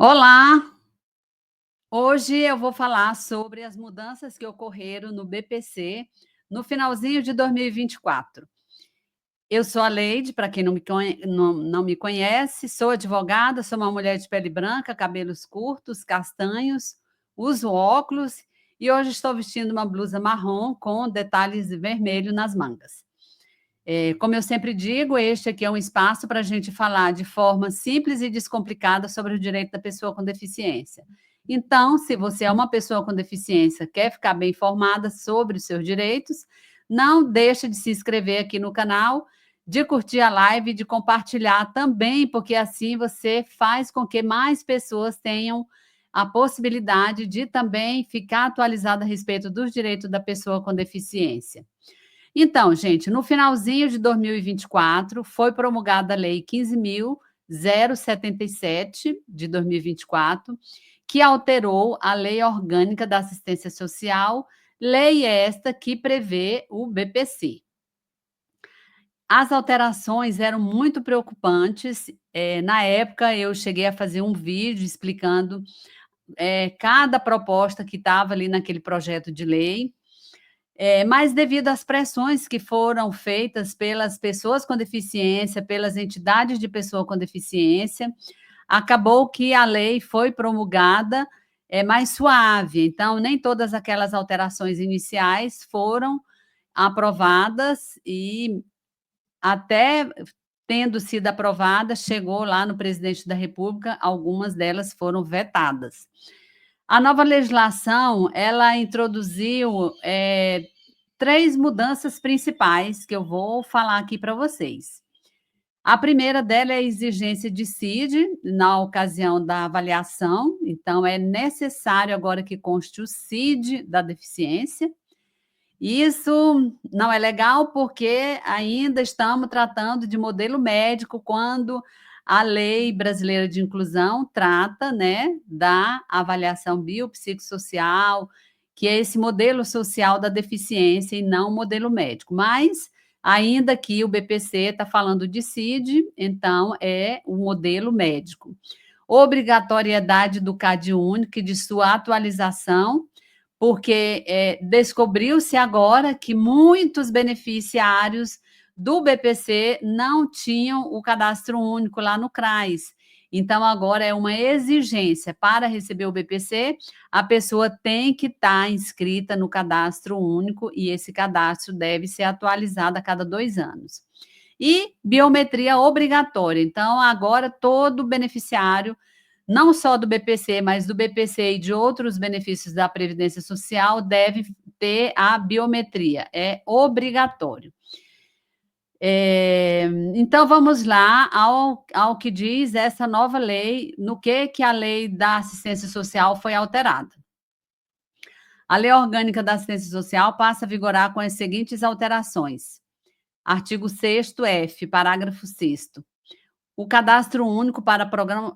Olá! Hoje eu vou falar sobre as mudanças que ocorreram no BPC no finalzinho de 2024. Eu sou a Leide, para quem não me conhece, sou advogada, sou uma mulher de pele branca, cabelos curtos, castanhos, uso óculos e hoje estou vestindo uma blusa marrom com detalhes vermelho nas mangas. Como eu sempre digo, este aqui é um espaço para a gente falar de forma simples e descomplicada sobre o direito da pessoa com deficiência. Então, se você é uma pessoa com deficiência, quer ficar bem informada sobre os seus direitos, não deixe de se inscrever aqui no canal, de curtir a live e de compartilhar também, porque assim você faz com que mais pessoas tenham a possibilidade de também ficar atualizada a respeito dos direitos da pessoa com deficiência. Então, gente, no finalzinho de 2024, foi promulgada a Lei 15.077 de 2024, que alterou a Lei Orgânica da Assistência Social, lei esta que prevê o BPC. As alterações eram muito preocupantes. Na época, eu cheguei a fazer um vídeo explicando cada proposta que estava ali naquele projeto de lei. Mas devido às pressões que foram feitas pelas pessoas com deficiência, pelas entidades de pessoa com deficiência, acabou que a lei foi promulgada mais suave. Então, nem todas aquelas alterações iniciais foram aprovadas e até tendo sido aprovada, chegou lá no presidente da República, algumas delas foram vetadas. A nova legislação, ela introduziu três mudanças principais que eu vou falar aqui para vocês. A primeira dela é a exigência de CID na ocasião da avaliação, então é necessário agora que conste o CID da deficiência. Isso não é legal porque ainda estamos tratando de modelo médico quando a Lei Brasileira de Inclusão trata, né, da avaliação biopsicossocial, que é esse modelo social da deficiência e não o modelo médico. Mas, ainda que o BPC está falando de CID, então é o modelo médico. Obrigatoriedade do CAD único e de sua atualização, porque descobriu-se agora que muitos beneficiários do BPC não tinham o cadastro único lá no CRAS. Então, agora é uma exigência para receber o BPC, a pessoa tem que estar inscrita no cadastro único e esse cadastro deve ser atualizado a cada 2 anos. E biometria obrigatória. Então, agora todo beneficiário não só do BPC, mas do BPC e de outros benefícios da Previdência Social, deve ter a biometria, é obrigatório. Então, vamos lá ao que diz essa nova lei, no que a lei da assistência social foi alterada. A Lei Orgânica da Assistência Social passa a vigorar com as seguintes alterações. Artigo 6º F, parágrafo 6º. O cadastro único para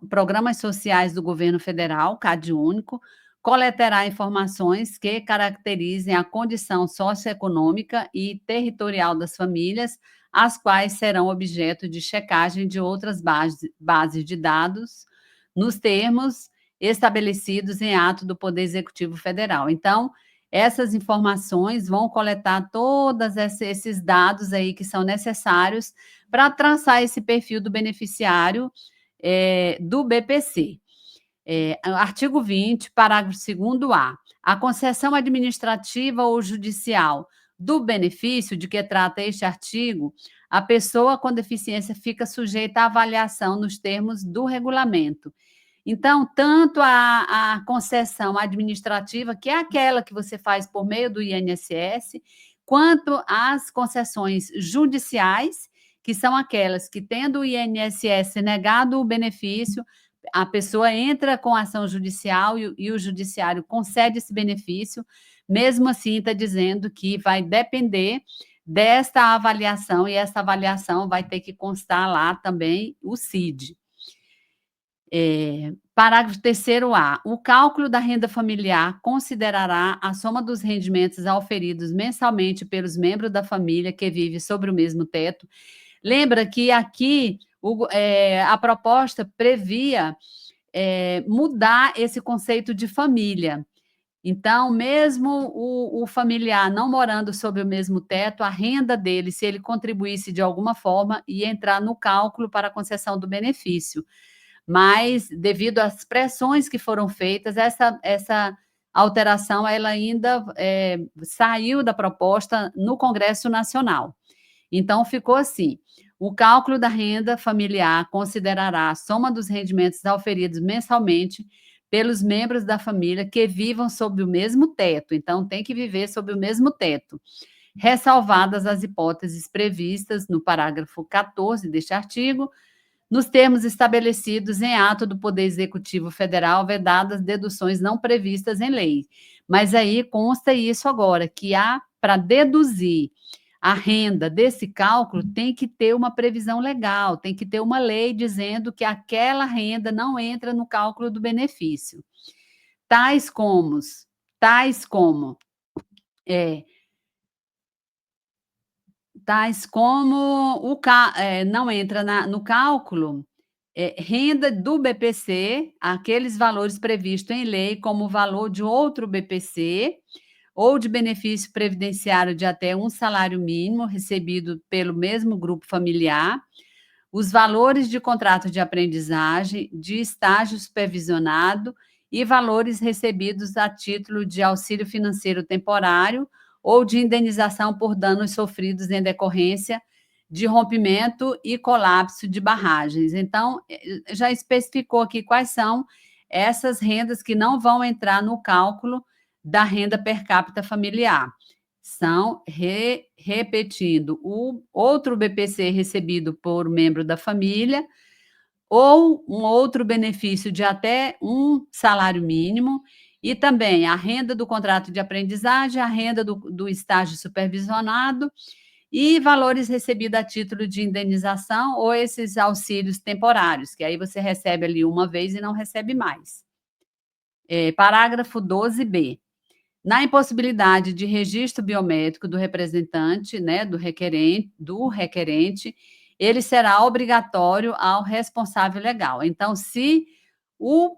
programas sociais do governo federal, CAD único, coletará informações que caracterizem a condição socioeconômica e territorial das famílias, as quais serão objeto de checagem de outras bases de dados, nos termos estabelecidos em ato do Poder Executivo Federal. Então, essas informações vão coletar todos esses dados aí que são necessários para traçar esse perfil do beneficiário do BPC. Artigo 20, parágrafo 2º-A. A concessão administrativa ou judicial do benefício de que trata este artigo, a pessoa com deficiência fica sujeita à avaliação nos termos do regulamento. Então, tanto a concessão administrativa, que é aquela que você faz por meio do INSS, quanto as concessões judiciais, que são aquelas que, tendo o INSS negado o benefício, a pessoa entra com ação judicial e o judiciário concede esse benefício, mesmo assim está dizendo que vai depender desta avaliação, e essa avaliação vai ter que constar lá também o CID. Parágrafo 3º-A. O cálculo da renda familiar considerará a soma dos rendimentos auferidos mensalmente pelos membros da família que vive sobre o mesmo teto. Lembra que aqui a proposta previa mudar esse conceito de família. Então, mesmo o familiar não morando sob o mesmo teto, a renda dele, se ele contribuísse de alguma forma, ia entrar no cálculo para a concessão do benefício. Mas, devido às pressões que foram feitas, essa alteração ela ainda saiu da proposta no Congresso Nacional. Então, ficou assim: o cálculo da renda familiar considerará a soma dos rendimentos auferidos mensalmente pelos membros da família que vivam sob o mesmo teto. Então, tem que viver sob o mesmo teto, ressalvadas as hipóteses previstas no parágrafo 14 deste artigo, nos termos estabelecidos em ato do Poder Executivo Federal, vedadas deduções não previstas em lei. Mas aí consta isso agora, que para deduzir a renda desse cálculo, tem que ter uma previsão legal, tem que ter uma lei dizendo que aquela renda não entra no cálculo do benefício. Tais como não entra no cálculo renda do BPC, aqueles valores previstos em lei como o valor de outro BPC, ou de benefício previdenciário de até um salário mínimo recebido pelo mesmo grupo familiar, os valores de contrato de aprendizagem, de estágio supervisionado e valores recebidos a título de auxílio financeiro temporário ou de indenização por danos sofridos em decorrência de rompimento e colapso de barragens. Então, já especificou aqui quais são essas rendas que não vão entrar no cálculo da renda per capita familiar. São, repetindo, o outro BPC recebido por membro da família, ou um outro benefício de até um salário mínimo, e também a renda do contrato de aprendizagem, a renda do estágio supervisionado e valores recebidos a título de indenização ou esses auxílios temporários, que aí você recebe ali uma vez e não recebe mais. Parágrafo 12b. Na impossibilidade de registro biométrico do representante, né, do requerente, ele será obrigatório ao responsável legal. Então, se o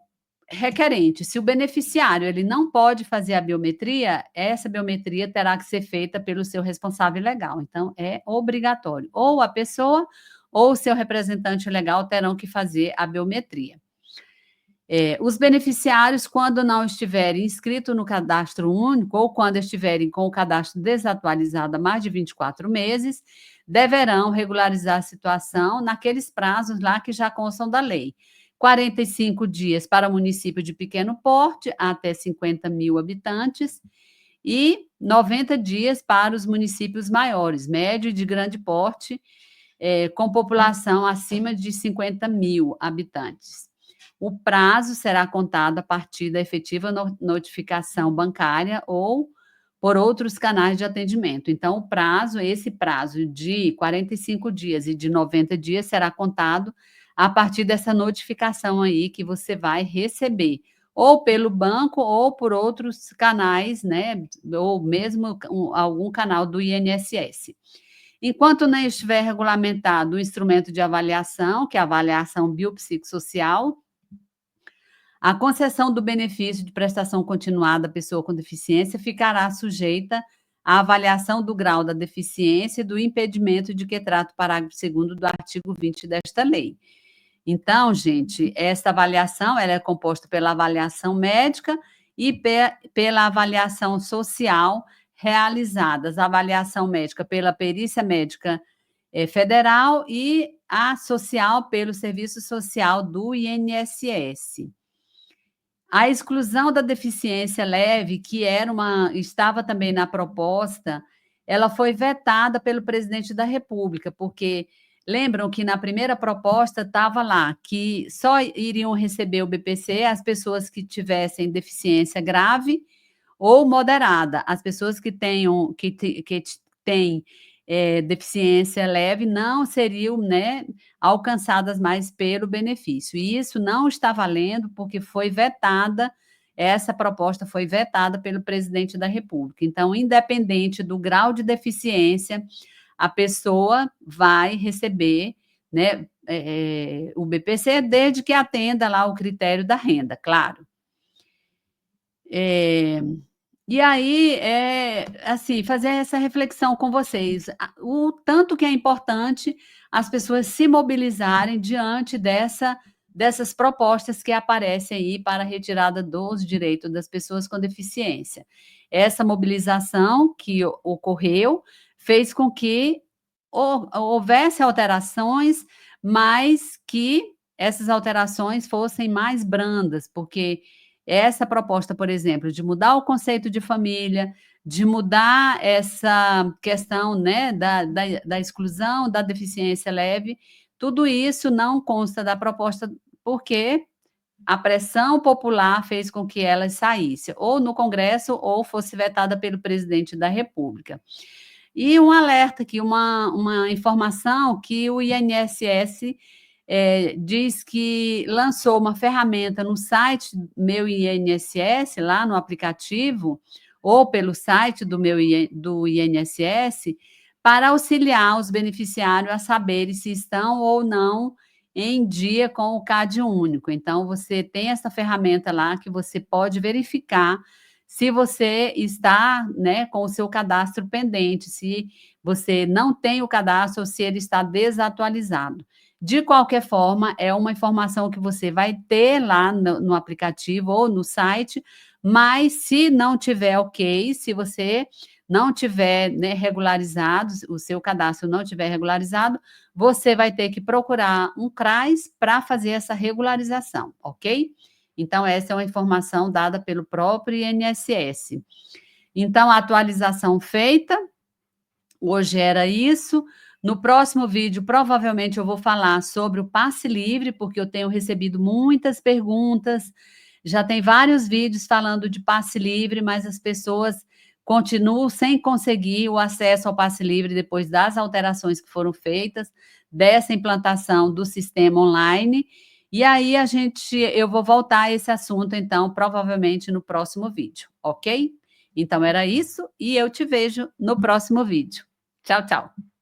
se o beneficiário, ele não pode fazer a biometria, essa biometria terá que ser feita pelo seu responsável legal. Então, é obrigatório. Ou a pessoa ou o seu representante legal terão que fazer a biometria. Os beneficiários, quando não estiverem inscritos no cadastro único ou quando estiverem com o cadastro desatualizado há mais de 24 meses, deverão regularizar a situação naqueles prazos lá que já constam da lei. 45 dias para município de pequeno porte, até 50 mil habitantes, e 90 dias para os municípios maiores, médio e de grande porte, com população acima de 50 mil habitantes. O prazo será contado a partir da efetiva notificação bancária ou por outros canais de atendimento. Então, esse prazo de 45 dias e de 90 dias será contado a partir dessa notificação aí que você vai receber, ou pelo banco ou por outros canais, né, ou mesmo algum canal do INSS. Enquanto não estiver regulamentado o instrumento de avaliação, que é a avaliação biopsicossocial, a concessão do benefício de prestação continuada à pessoa com deficiência ficará sujeita à avaliação do grau da deficiência e do impedimento de que trata o parágrafo 2º do artigo 20 desta lei. Então, gente, essa avaliação ela é composta pela avaliação médica e pela avaliação social realizadas, a avaliação médica pela perícia médica federal e a social pelo Serviço Social do INSS. A exclusão da deficiência leve, que estava também na proposta, ela foi vetada pelo presidente da República, porque lembram que na primeira proposta estava lá que só iriam receber o BPC as pessoas que tivessem deficiência grave ou moderada. As pessoas que têm deficiência leve não seriam, né, alcançadas mais pelo benefício. E isso não está valendo porque essa proposta foi vetada pelo presidente da República. Então, independente do grau de deficiência, a pessoa vai receber, né, o BPC, desde que atenda lá o critério da renda, claro. E aí, assim, fazer essa reflexão com vocês, o tanto que é importante as pessoas se mobilizarem diante dessas propostas que aparecem aí para a retirada dos direitos das pessoas com deficiência. Essa mobilização que ocorreu fez com que houvesse alterações, mas que essas alterações fossem mais brandas, porque essa proposta, por exemplo, de mudar o conceito de família, de mudar essa questão, né, da exclusão da deficiência leve, tudo isso não consta da proposta, porque a pressão popular fez com que ela saísse, ou no Congresso, ou fosse vetada pelo presidente da República. E um alerta aqui, uma informação que o INSS diz que lançou uma ferramenta no site Meu INSS, lá no aplicativo, ou pelo site do INSS, para auxiliar os beneficiários a saberem se estão ou não em dia com o CAD único. Então, você tem essa ferramenta lá que você pode verificar se você está, né, com o seu cadastro pendente, se você não tem o cadastro ou se ele está desatualizado. De qualquer forma, é uma informação que você vai ter lá no aplicativo ou no site, mas se não tiver ok, se você não tiver, né, regularizado, o seu cadastro não tiver regularizado, você vai ter que procurar um CRAS para fazer essa regularização, ok? Então, essa é uma informação dada pelo próprio INSS. Então, a atualização feita, hoje era isso. No próximo vídeo, provavelmente eu vou falar sobre o passe livre, porque eu tenho recebido muitas perguntas. Já tem vários vídeos falando de passe livre, mas as pessoas continuam sem conseguir o acesso ao passe livre depois das alterações que foram feitas, dessa implantação do sistema online. E aí eu vou voltar a esse assunto, então, provavelmente no próximo vídeo, ok? Então era isso, e eu te vejo no próximo vídeo. Tchau, tchau.